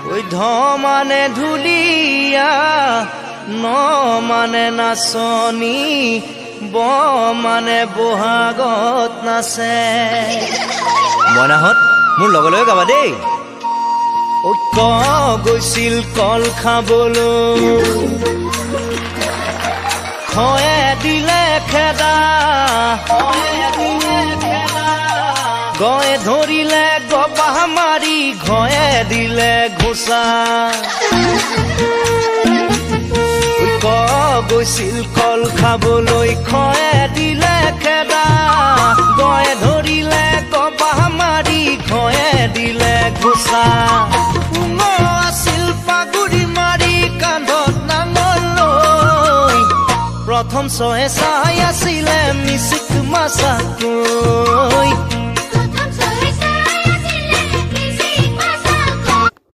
ওই ধ মানে ধুলিয়া ন মানে নাচনি ব মানে বহাগত নাচে মইনাহঁত মোৰ লগে লগে গাবা দেই ঐক্য গৈছিল কল খাবলৈ খয়ে দিলে খেদা গয়ে ধৰিলে গপাহ মাৰি ঘয়ে দিলে ঘোচা ঐক্য গৈছিল কল খাবলৈ খয়ে দিলে খেদা গয়ে ধৰিলে গপাহ মাৰি ঘয়ে দিলে ঘোচা আছিল পাগুৰি মাৰি কান্ধত নাঙল লৈ প্ৰথম চহে চাই আছিলে মিচিক মাছাকৈ